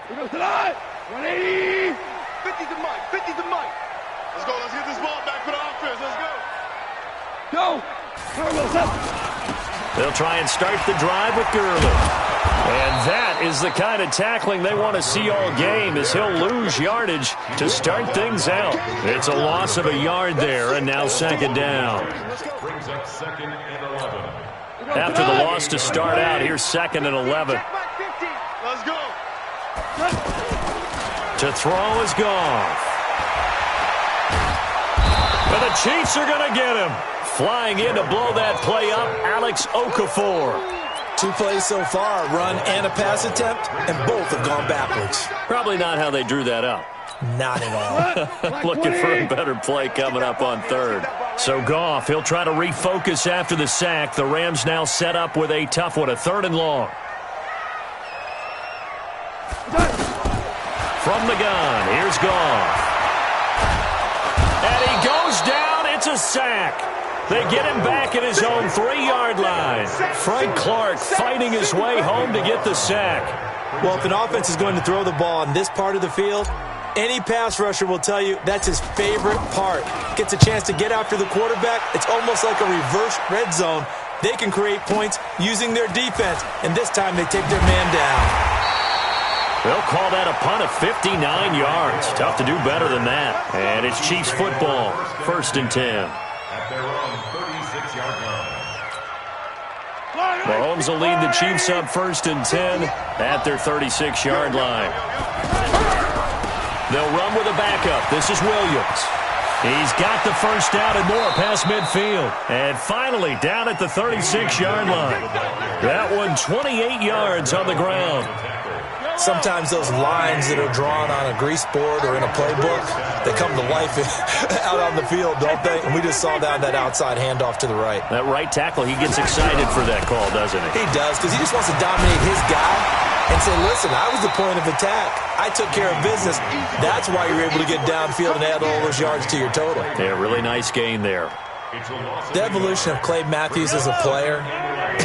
180. 50's the mic. 50's the mic. Let's go. Let's get this ball back for the offense. Let's go. Go. They'll try and start the drive with Gurley. And that is the kind of tackling they want to see all game, as he'll lose yardage to start things out. It's a loss of a yard there, and now second down. Brings up 2nd and 11. After the loss to start out, here's 2nd and 11. Let's go. To throw is Goff. And the Chiefs are going to get him. Flying in to blow that play up, Alex Okafor. 2 plays so far, a run and a pass attempt, and both have gone backwards. Probably not how they drew that up. Not at all. Looking for a better play coming up on 3rd. So Goff, he'll try to refocus after the sack. The Rams now set up with a tough one, a 3rd and long. From the gun, here's Goff. And he goes down. It's a sack. They get him back at his own 3-yard line. Frank Clark fighting his way home to get the sack. Well, if an offense is going to throw the ball in this part of the field, any pass rusher will tell you that's his favorite part. Gets a chance to get after the quarterback. It's almost like a reverse red zone. They can create points using their defense, and this time they take their man down. They'll call that a punt of 59 yards. Tough to do better than that. And it's Chiefs football, 1st and 10. At their own 36-yard line. Mahomes will lead the Chiefs up 1st and 10 at their 36-yard line. They'll run with a backup. This is Williams. He's got the first down and more past midfield. And finally down at the 36-yard line. That one 28 yards on the ground. Sometimes those lines that are drawn on a grease board or in a playbook, they come to life out on the field, don't they? And we just saw that outside handoff to the right. That right tackle, he gets excited for that call, doesn't he? He does, because he just wants to dominate his guy and say, listen, I was the point of attack. I took care of business. That's why you're able to get downfield and add all those yards to your total. Yeah, really nice gain there. The evolution of Clay Matthews as a player,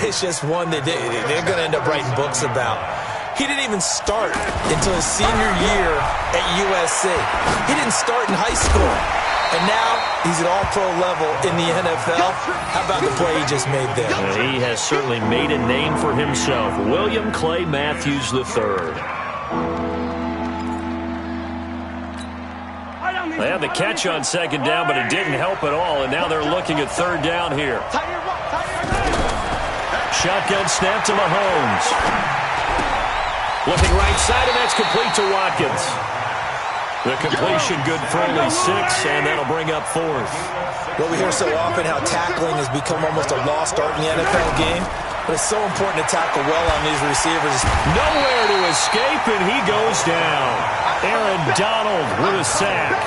it's just one that they're going to end up writing books about. He didn't even start until his senior year at USC. He didn't start in high school. And now he's at all-pro level in the NFL. How about the play he just made there? He has certainly made a name for himself. William Clay Matthews III. They had the catch on 2nd down, but it didn't help at all. And now they're looking at 3rd down here. Shotgun snap to Mahomes. Looking right side, and that's complete to Watkins. The completion good for only 6, and that'll bring up 4th. Well, we hear so often how tackling has become almost a lost art in the NFL game, but it's so important to tackle well on these receivers. Nowhere to escape, and he goes down. Aaron Donald with a sack.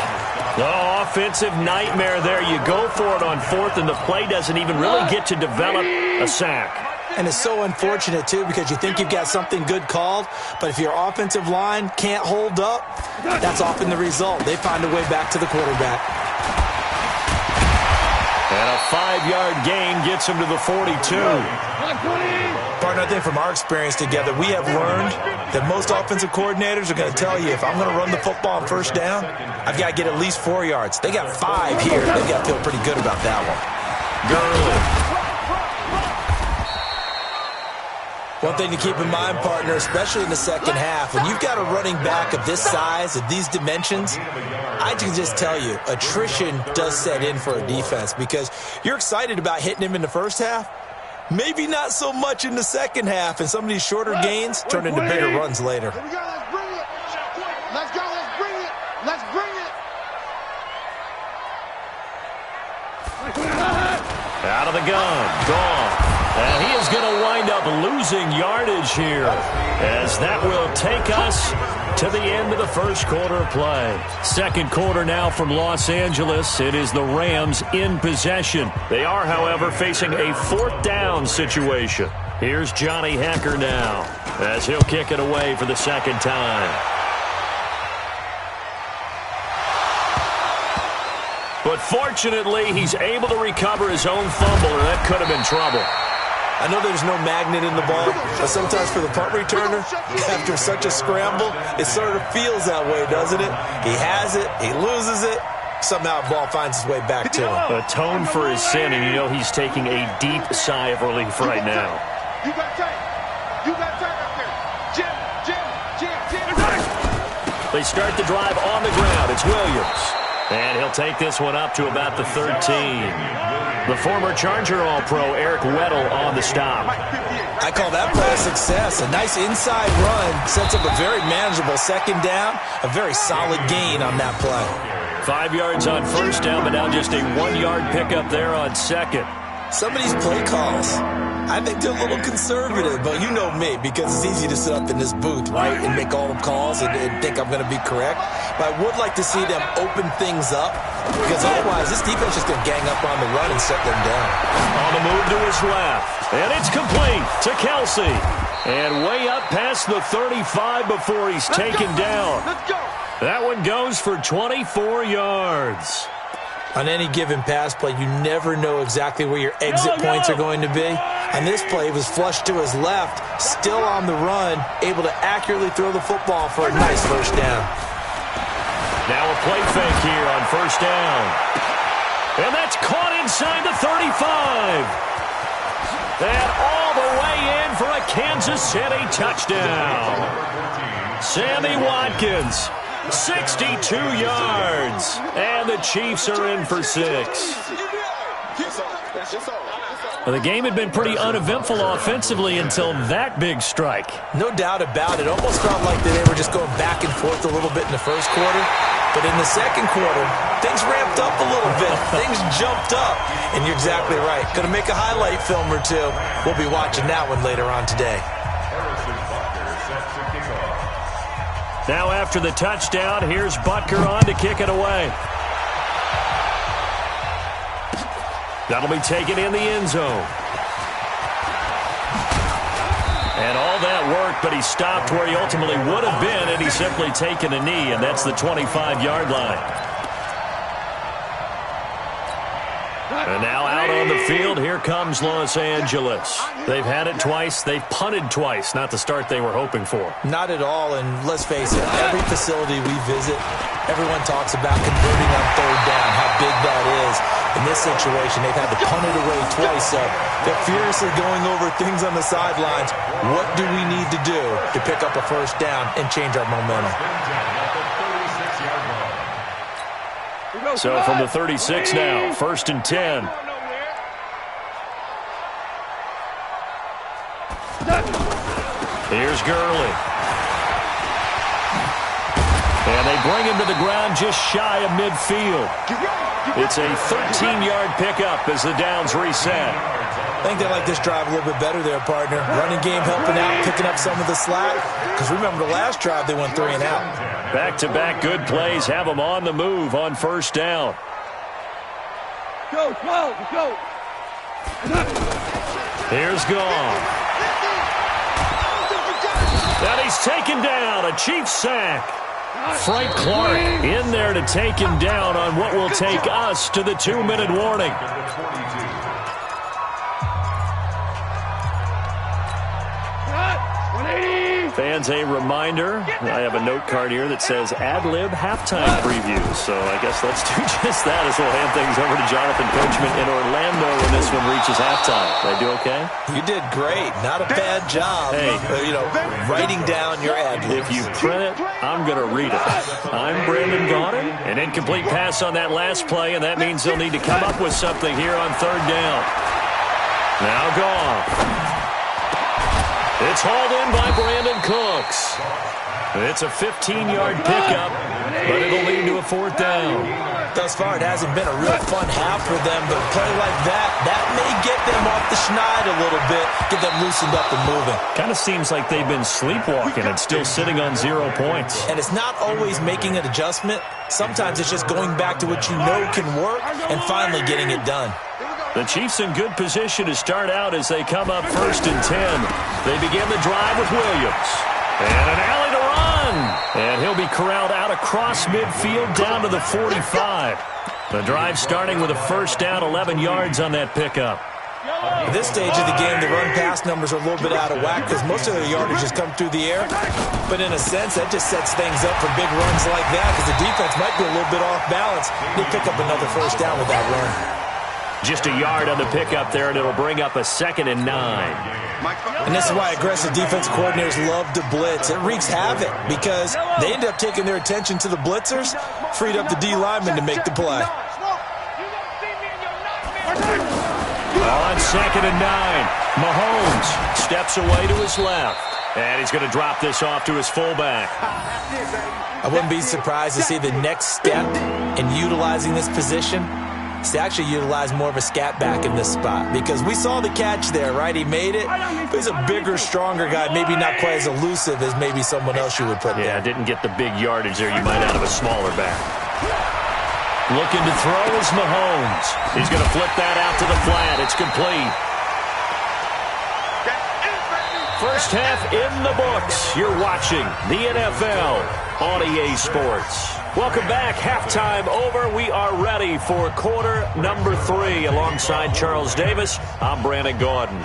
Oh, offensive nightmare there. You go for it on 4th, and the play doesn't even really get to develop a sack. And it's so unfortunate, too, because you think you've got something good called, but if your offensive line can't hold up, that's often the result. They find a way back to the quarterback. And a 5-yard gain gets him to the 42. Partner, I think from our experience together, we have learned that most offensive coordinators are going to tell you, if I'm going to run the football on 1st down, I've got to get at least 4 yards. They got 5 here. They've got to feel pretty good about that one. Gurley. One thing to keep in mind, partner, especially in the second half, when you've got a running back of this size, of these dimensions, I can just tell you, attrition does set in for a defense because you're excited about hitting him in the first half. Maybe not so much in the second half, and some of these shorter gains turn into bigger runs later. Here we go, let's bring it. Let's go, let's bring it. Let's bring it. Out of the gun, gone. And he is going to wind up losing yardage here, as that will take us to the end of the first quarter of play. Second quarter now from Los Angeles. It is the Rams in possession. They are, however, facing a 4th down situation. Here's Johnny Hekker now, as he'll kick it away for the second time. But fortunately, he's able to recover his own fumble, or that could have been trouble. I know there's no magnet in the ball, but sometimes for the punt returner, after such a scramble, it sort of feels that way, doesn't it? He has it, he loses it, somehow the ball finds its way back to him. Atone for his sin, and you know he's taking a deep sigh of relief right now. You got time. You got time up there. Jim. They start the drive on the ground. It's Williams. And he'll take this one up to about the 13. The former Charger All-Pro Eric Weddle on the stop. I call that play a success. A nice inside run sets up a very manageable second down. A very solid gain on that play. 5 yards on first down, but now just a 1-yard pickup there on second. Some of these play calls, I think they're a little conservative, but you know me, because it's easy to sit up in this booth, right, and make all the calls and think I'm going to be correct. But I would like to see them open things up, because otherwise this defense is going to gang up on the run and set them down. On the move to his left, and it's complete to Kelsey. And way up past the 35 before he's taken down. Let's go. That one goes for 24 yards. On any given pass play, you never know exactly where your exit points are going to be. On this play, it was flushed to his left, still on the run, able to accurately throw the football for a nice first down. Now a play fake here on first down. And that's caught inside the 35. And all the way in for a Kansas City touchdown. Sammy Watkins. 62 yards, and the Chiefs are in for 6. Well, the game had been pretty uneventful offensively until that big strike. No doubt about it. Almost felt like they were just going back and forth a little bit in the first quarter. But in the second quarter, things ramped up a little bit. Things jumped up. And you're exactly right. Going to make a highlight film or two. We'll be watching that one later on today. Now after the touchdown, here's Butker on to kick it away. That'll be taken in the end zone. And all that work, but he stopped where he ultimately would have been, and he's simply taken a knee, and that's the 25-yard line. And now out on the field, here comes Los Angeles. They've had it twice. They've punted twice. Not the start they were hoping for. Not at all, and let's face it, every facility we visit, everyone talks about converting on third down, how big that is. In this situation, they've had to punt it away twice, so they're furiously going over things on the sidelines. What do we need to do to pick up a first down and change our momentum? So from the 36 now, 1st and 10. Here's Gurley. And they bring him to the ground just shy of midfield. It's a 13-yard pickup as the downs reset. I think they like this drive a little bit better there, partner. Running game helping out, picking up some of the slack. Because remember the last drive, they went 3 and out. Back-to-back good plays have them on the move on first down. Go. Here's Gone. And he's taken down. A Chiefs sack. Frank Clark in there to take him down on what will take us to the 2-minute warning. Fans, a reminder, I have a note card here that says ad-lib halftime previews. So I guess let's do just that as we'll hand things over to Jonathan Coachman in Orlando when this one reaches halftime. Did I do okay? You did great. Not a bad job. Hey, writing down your ad-libs. If you print it, I'm going to read it. I'm Brandon Gaudin. An incomplete pass on that last play, and that means they'll need to come up with something here on third down. Now Gone. It's hauled in by Brandon Cooks. It's a 15-yard pickup, but it'll lead to a 4th down. Thus far, it hasn't been a real fun half for them, but a play like that may get them off the schneid a little bit, get them loosened up and moving. Kind of seems like they've been sleepwalking and still sitting on 0 points. And it's not always making an adjustment. Sometimes it's just going back to what you know can work and finally getting it done. The Chiefs in good position to start out as they come up 1st and 10. They begin the drive with Williams. And an alley to run. And he'll be corralled out across midfield down to the 45. The drive starting with a first down, 11 yards on that pickup. At this stage of the game, the run-pass numbers are a little bit out of whack because most of their yardage has come through the air. But in a sense, that just sets things up for big runs like that because the defense might be a little bit off balance. They pick up another first down with that run. Just a yard on the pickup there, and it'll bring up a 2nd and 9. And this is why aggressive defense coordinators love to blitz. It wreaks havoc because they end up taking their attention to the blitzers, freed up the D lineman to make the play. On 2nd and 9, Mahomes steps away to his left. And he's going to drop this off to his fullback. I wouldn't be surprised to see the next step in utilizing this position is to actually utilize more of a scat back in this spot. Because we saw the catch there, right? He made it. But he's a bigger, stronger guy, maybe not quite as elusive as maybe someone else you would put there. Yeah, didn't get the big yardage there you might out of a smaller back. Looking to throw is Mahomes. He's going to flip that out to the flat. It's complete. First half in the books. You're watching the NFL on EA Sports. Welcome back. Halftime over. We are ready for quarter number 3. Alongside Charles Davis, I'm Brandon Gordon.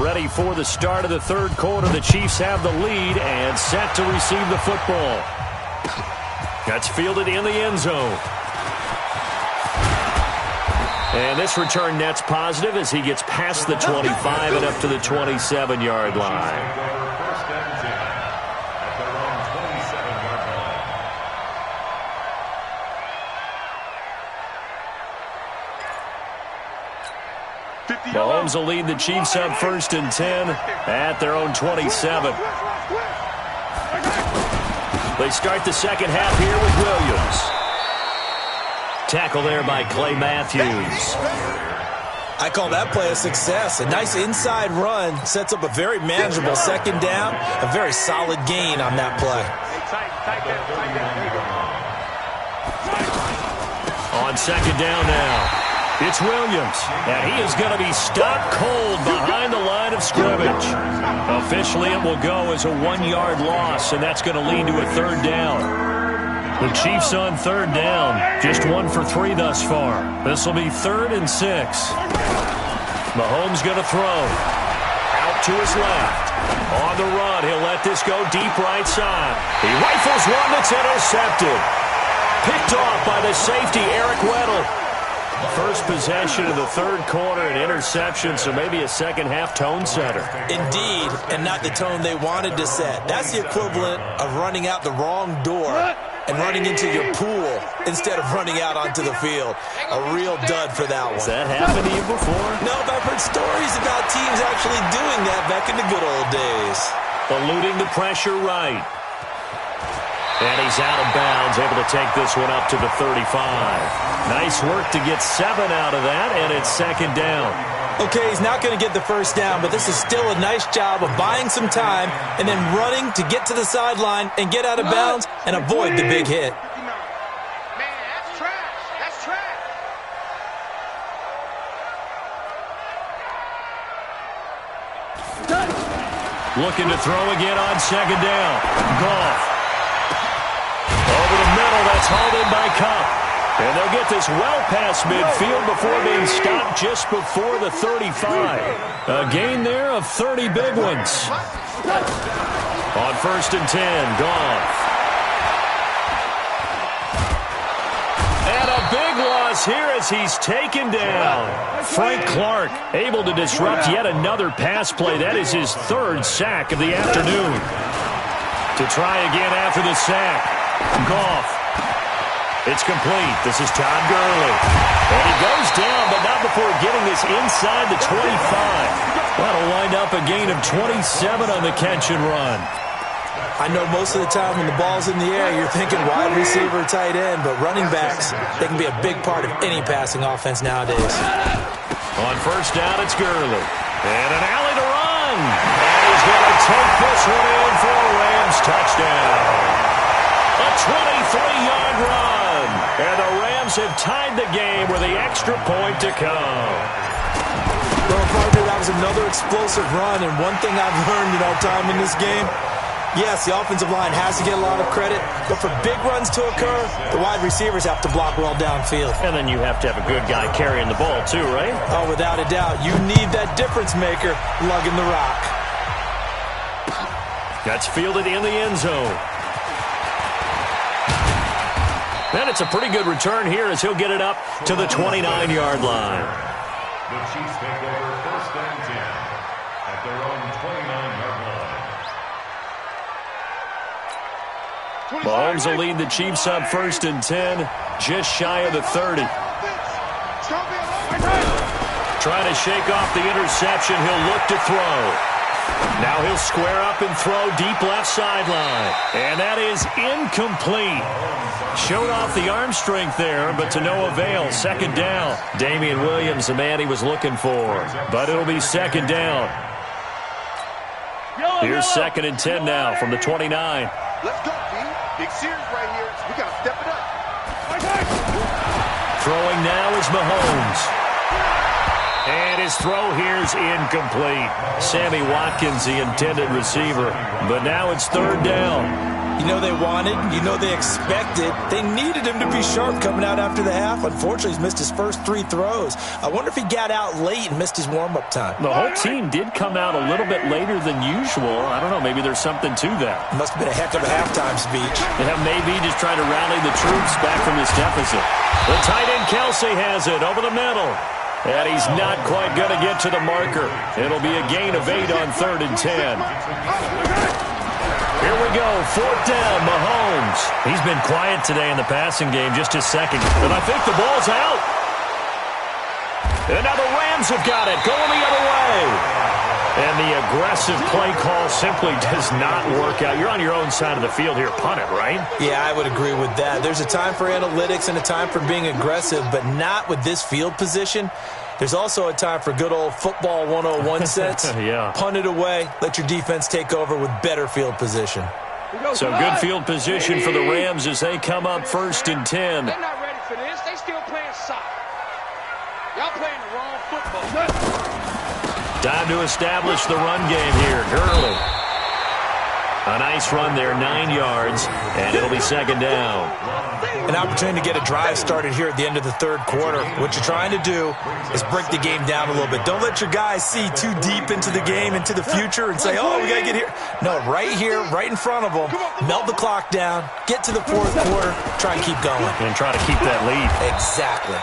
Ready for the start of the third quarter. The Chiefs have the lead and set to receive the football. That's fielded in the end zone. And this return net's positive as he gets past the 25 and up to the 27-yard line. Mahomes will lead the Chiefs up 1st and 10 at their own 27. They start the second half here with Williams. Tackle there by Clay Matthews. I call that play a success. A nice inside run sets up a very manageable second down. A very solid gain on that play. On second down now. It's Williams, and he is going to be stopped cold behind the line of scrimmage. Officially, it will go as a 1-yard loss, and that's going to lead to a 3rd down. The Chiefs on 3rd down, just 1 for 3 thus far. This will be 3rd and 6. Mahomes going to throw. Out to his left. On the run, he'll let this go deep right side. He rifles one that's intercepted. Picked off by the safety, Eric Weddle. First possession of the third quarter, an interception, so maybe a second-half tone setter. Indeed, and not the tone they wanted to set. That's the equivalent of running out the wrong door and running into your pool instead of running out onto the field. A real dud for that one. Has that happened to you before? No, but I've heard stories about teams actually doing that back in the good old days. Eluding the pressure right. And he's out of bounds, able to take this one up to the 35. Nice work to get 7 out of that, and it's 2nd down. Okay, he's not going to get the first down, but this is still a nice job of buying some time and then running to get to the sideline and get out of bounds and avoid the big hit. Man, that's trash. That's trash. Looking to throw again on 2nd down. Goff. Over the middle, that's hauled in by Cup. And they'll get this well past midfield before being stopped just before the 35. A gain there of 30 big ones. On 1st and 10, Goff. And a big loss here as he's taken down. Frank Clark able to disrupt yet another pass play. That is his 3rd sack of the afternoon. To try again after the sack. Goff. It's complete. This is Todd Gurley. And he goes down, but not before getting this inside the 25. That'll wind up a gain of 27 on the catch and run. I know most of the time when the ball's in the air, you're thinking wide receiver, tight end, but running backs, they can be a big part of any passing offense nowadays. On 1st down, it's Gurley. And an alley to run. And he's going to take this one in for a Rams touchdown. A 23-yard run. And the Rams have tied the game with the extra point to come. Well, partner, that was another explosive run. And one thing I've learned in our time in this game, Yes, the offensive line has to get a lot of credit, but for big runs to occur, the wide receivers have to block well downfield. And then you have to have a good guy carrying the ball too, right? Oh, without a doubt. You need that difference maker lugging the rock. That's fielded in the end zone. And it's a pretty good return here as he'll get it up to the 29-yard line. The Chiefs take over 1st and 10 at their own 29-yard line. Mahomes will lead the Chiefs up 1st and 10, just shy of the 30. Trying to shake off the interception. He'll look to throw. Now he'll square up and throw deep left sideline. And that is incomplete. Showed off the arm strength there, but to no avail. 2nd down. Damian Williams, the man he was looking for. But it'll be 2nd down. Here's 2nd and 10 now from the 29. Let's go, B. Big series right here. We got to step it up. Throwing now is Mahomes. And his throw here's incomplete. Sammy Watkins, the intended receiver. But now it's 3rd down. You know they wanted, you know they expected. They needed him to be sharp coming out after the half. Unfortunately, he's missed his first 3 throws. I wonder if he got out late and missed his warm-up time. The whole team did come out a little bit later than usual. I don't know, maybe there's something to that. Must have been a heck of a halftime speech. Yeah, maybe just trying to rally the troops back from this deficit. The tight end Kelsey has it over the middle. And he's not quite going to get to the marker. It'll be a gain of 8 on 3rd and 10. Here we go, 4th down, Mahomes. He's been quiet today in the passing game, just his second. And I think the ball's out. And now the Rams have got it, going the other way. And the aggressive play call simply does not work out. You're on your own side of the field here, punt it, right? Yeah, I would agree with that. There's a time for analytics and a time for being aggressive, but not with this field position. There's also a time for good old football 101 sense. Yeah. Punt it away, let your defense take over with better field position. So good field position for the Rams as they come up 1st and 10. They're not ready for this. They still playing soccer. Y'all playing the wrong football. Time to establish the run game here. Gurley. A nice run there, 9 yards, and it'll be 2nd down. An opportunity to get a drive started here at the end of the 3rd quarter. What you're trying to do is break the game down a little bit. Don't let your guys see too deep into the game, into the future, and say, oh, we got to get here. No, right here, right in front of them, melt the clock down, get to the 4th quarter, try and keep going. And try to keep that lead. Exactly.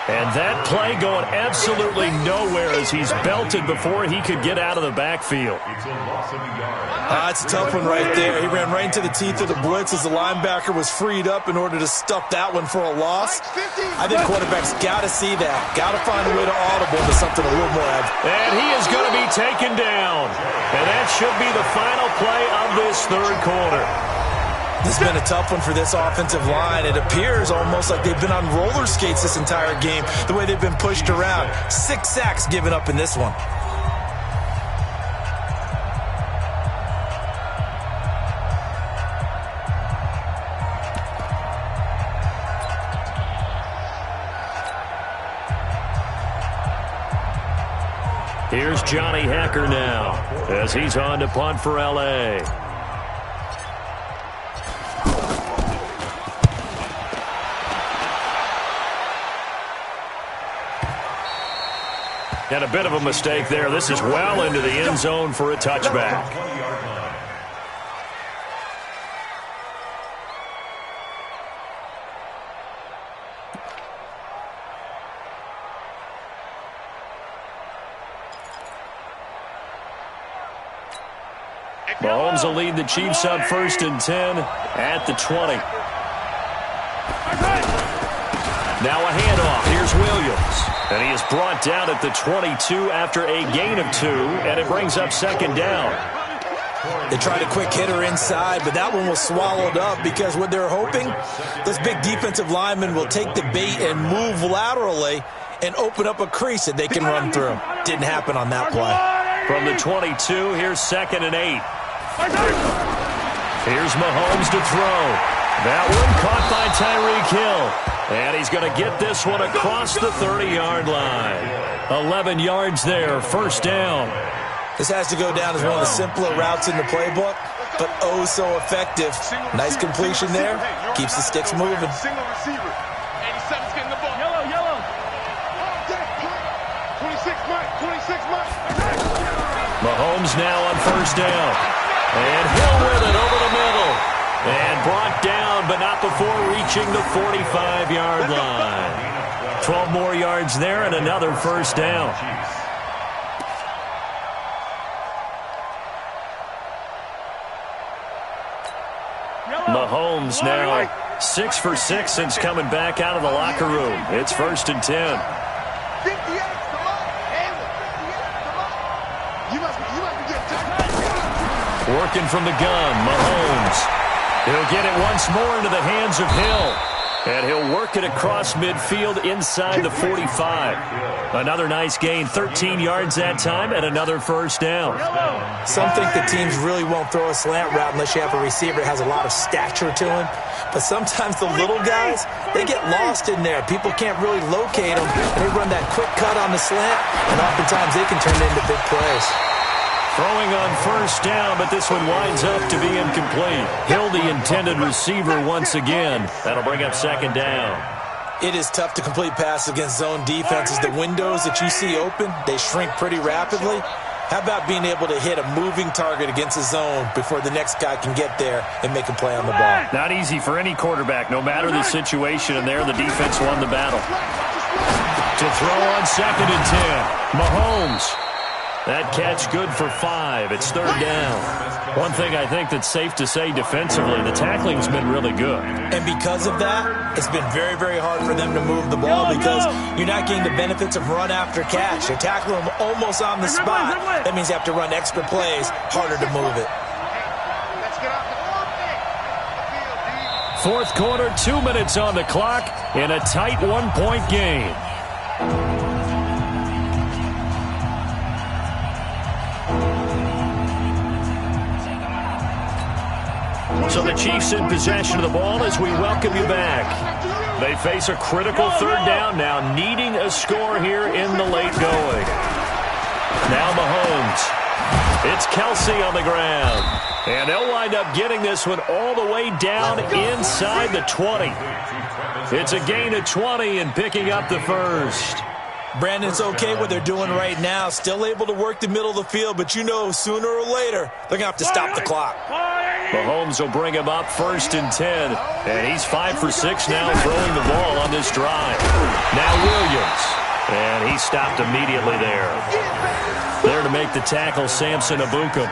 And that play going absolutely nowhere as he's belted before he could get out of the backfield. It's a loss of a yard. That's a tough one right there. He ran right into the teeth of the blitz as the linebacker was freed up in order to stuff that one for a loss. I think quarterbacks got to see that. Got to find a way to audible to something a little more advanced. And he is going to be taken down. And that should be the final play of this 3rd quarter. This has been a tough one for this offensive line. It appears almost like they've been on roller skates this entire game, the way they've been pushed around. 6 sacks given up in this one. Here's Johnny Hecker now as he's on to punt for L.A. And a bit of a mistake there. This is well into the end zone for a touchback. Mahomes will lead the Chiefs up 1st and 10 at the 20. Now a handoff. Here's Williams. And he is brought down at the 22 after a gain of 2, and it brings up 2nd down. They tried a quick hitter inside, but that one was swallowed up because what they're hoping, those big defensive linemen will take the bait and move laterally and open up a crease that they can run through. Didn't happen on that play. From the 22, here's 2nd and 8. Here's Mahomes to throw. That one caught by Tyreek Hill. And he's going to get this one across the 30-yard line. 11 yards there, 1st down. This has to go down as one of the simpler routes in the playbook. but oh so effective. Nice completion there. Keeps the sticks moving. Single receiver. 87's getting the ball. Yellow. 26 Mike. 26 Mike. Mahomes now on first down. And Hill with it over the middle. And brought down, but not before reaching the 45-yard line. 12 more yards there and another first down. Mahomes now 6 for 6 since coming back out of the locker room. It's 1st and 10. Working from the gun, Mahomes. He'll get it once more into the hands of Hill. And he'll work it across midfield inside the 45. Another nice gain, 13 yards that time, and another first down. Some think the teams really won't throw a slant route unless you have a receiver that has a lot of stature to him. But sometimes the little guys, they get lost in there. People can't really locate them, and they run that quick cut on the slant, and oftentimes they can turn it into big plays. Throwing on first down, but this one winds up to be incomplete. Hill, the intended receiver once again. That'll bring up second down. It is tough to complete passes against zone defenses. The windows that you see open, they shrink pretty rapidly. How about being able to hit a moving target against a zone before the next guy can get there and make a play on the ball? Not easy for any quarterback, no matter the situation, and there the defense won the battle. To throw on 2nd and 10, Mahomes. That catch good for 5. It's 3rd down. One thing I think that's safe to say defensively, the tackling's been really good. And because of that, it's been very, very hard for them to move the ball because you're not getting the benefits of run after catch. They're tackling them almost on the spot. That means you have to run extra plays, harder to move it. Fourth quarter, 2 minutes on the clock in a tight 1-point game. So the Chiefs in possession of the ball as we welcome you back. They face a critical 3rd down now, needing a score here in the late going. Now Mahomes. It's Kelsey on the ground. And they'll wind up getting this one all the way down inside the 20. It's a gain of 20 and picking up the first. Brandon, it's okay what they're doing right now. Still able to work the middle of the field, but you know sooner or later they're going to have to stop the clock. Mahomes will bring him up 1st and 10. And he's 5 for 6 now throwing the ball on this drive. Now Williams. And he stopped immediately there. There to make the tackle, Samson Abuka.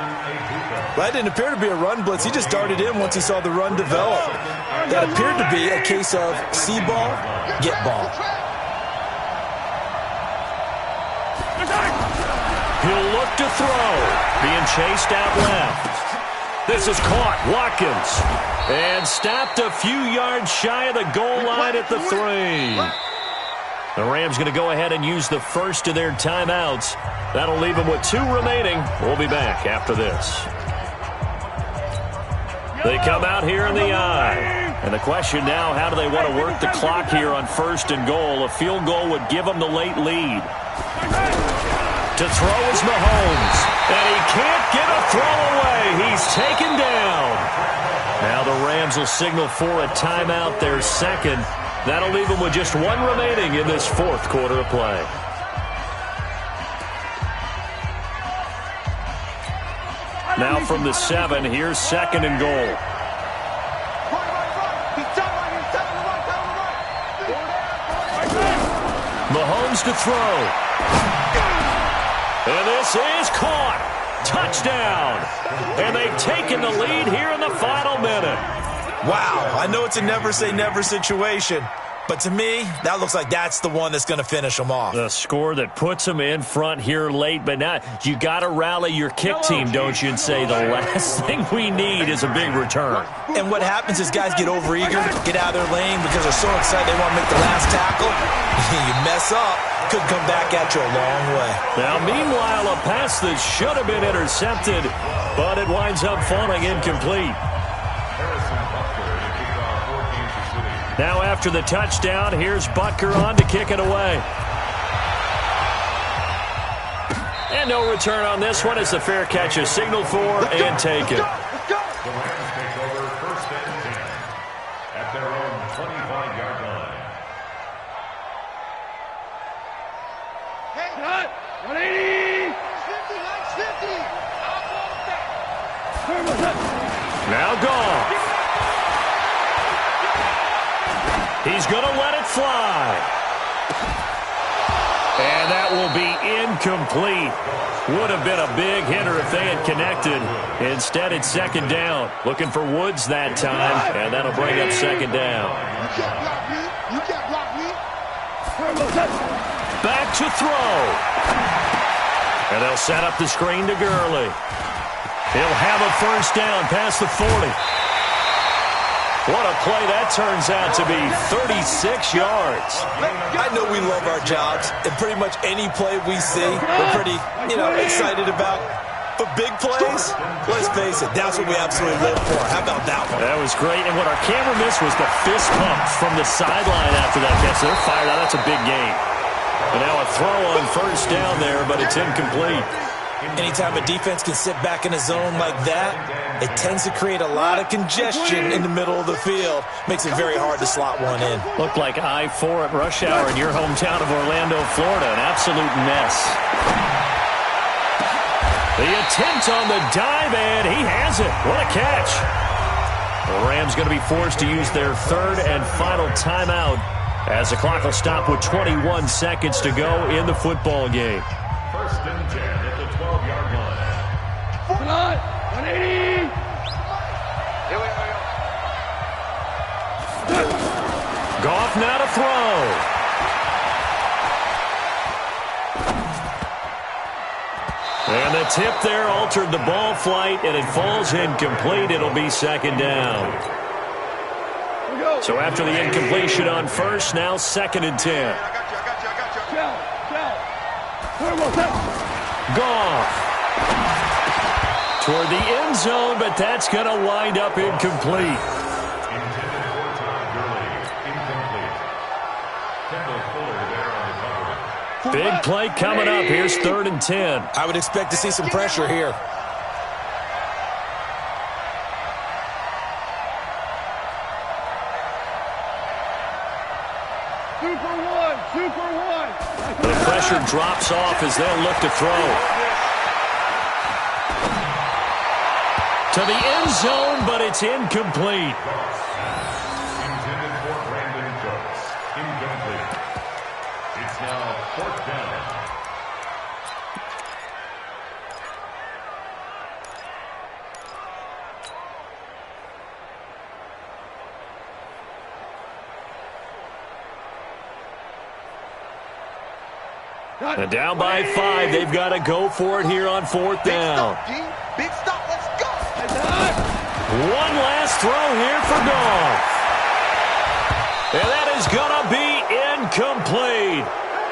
That didn't appear to be a run blitz. He just darted in once he saw the run develop. That appeared to be a case of see ball, get ball. He'll look to throw. Being chased out left. This is caught. Watkins. And stopped a few yards shy of the goal line at the 3. The Rams going to go ahead and use the first of their timeouts. That'll leave them with 2 remaining. We'll be back after this. They come out here in the eye. And the question now, how do they want to work the clock here on 1st and goal? A field goal would give them the late lead. To throw is Mahomes. And he can't get a throw away. He's taken down. Now the Rams will signal for a timeout, their second. That'll leave them with just 1 remaining in this 4th quarter of play. Now from the 7, here's 2nd and goal. Mahomes to throw. And this is caught. Touchdown. And they've taken the lead here in the final minute. Wow, I know it's a never say never situation, but to me, that looks like that's the one that's going to finish them off. The score that puts them in front here late, but now you got to rally your kick team, don't you, and say the last thing we need is a big return. And what happens is guys get overeager, get out of their lane because they're so excited they want to make the last tackle. You mess up, could come back at you a long way. Now, meanwhile, a pass that should have been intercepted, but it winds up falling incomplete. Now after the touchdown, here's Butker on to kick it away. And no return on this one as the fair catch is signaled for and taken. The Rams take over first and 10 at their own 25-yard line. Hey, cut! 180! 50, 50! Now gone. He's going to let it fly. And that will be incomplete. Would have been a big hitter if they had connected. Instead, it's second down. Looking for Woods that time, and that'll bring up second down. You can't block me. You can't block me. Back to throw. And they'll set up the screen to Gurley. He'll have a first down past the 40. What a play that turns out to be, 36 yards. I know we love our jobs, and pretty much any play we see, we're pretty, excited about. But big plays, let's face it, that's what we absolutely live for. How about that one? That was great, and what our camera missed was the fist pump from the sideline after that catch. They're fired out. That's a big gain. And now a throw on first down there, but it's incomplete. Anytime a defense can sit back in a zone like that, it tends to create a lot of congestion in the middle of the field. Makes it very hard to slot one in. Looked like I-4 at rush hour in your hometown of Orlando, Florida. An absolute mess. The attempt on the dive, and he has it. What a catch. The Rams going to be forced to use their third and final timeout as the clock will stop with 21 seconds to go in the football game. First and 10 at the 12-yard line. 180! Here we go. Goff now to throw. And the tip there altered the ball flight, and it falls incomplete. It'll be second down. So after the incompletion on first, now second and 10. I got you. Goff toward the end zone, but that's going to wind up incomplete. Intended for Todd Gurley. Incomplete. Kendall Fuller there on the cover. Big play coming up. Here's third and 10. I would expect to see some pressure here. Super one. The pressure drops off as they'll look to throw. To the end zone, but it's incomplete. Intended for Brandon Cooks. Incomplete. It's now fourth down. And down by 5. They've got to go for it here on fourth down. Big stop. Let's go. One last throw here for Goff. And that is going to be incomplete.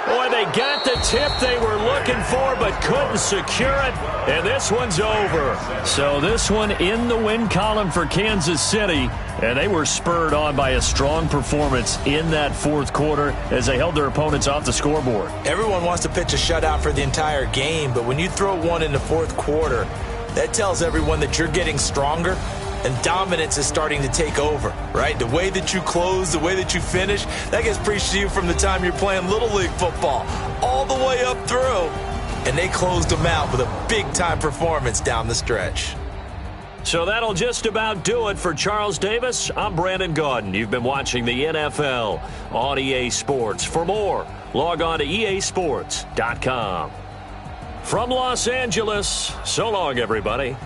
Boy, they got the tip they were looking for but couldn't secure it. And this one's over. So this one in the win column for Kansas City. And they were spurred on by a strong performance in that fourth quarter as they held their opponents off the scoreboard. Everyone wants to pitch a shutout for the entire game, but when you throw one in the fourth quarter, that tells everyone that you're getting stronger and dominance is starting to take over, right? The way that you close, the way that you finish, that gets preached to you from the time you're playing Little League football all the way up through. And they closed them out with a big-time performance down the stretch. So that'll just about do it for Charles Davis. I'm Brandon Gaudin. You've been watching the NFL on EA Sports. For more, log on to easports.com. From Los Angeles, so long, everybody.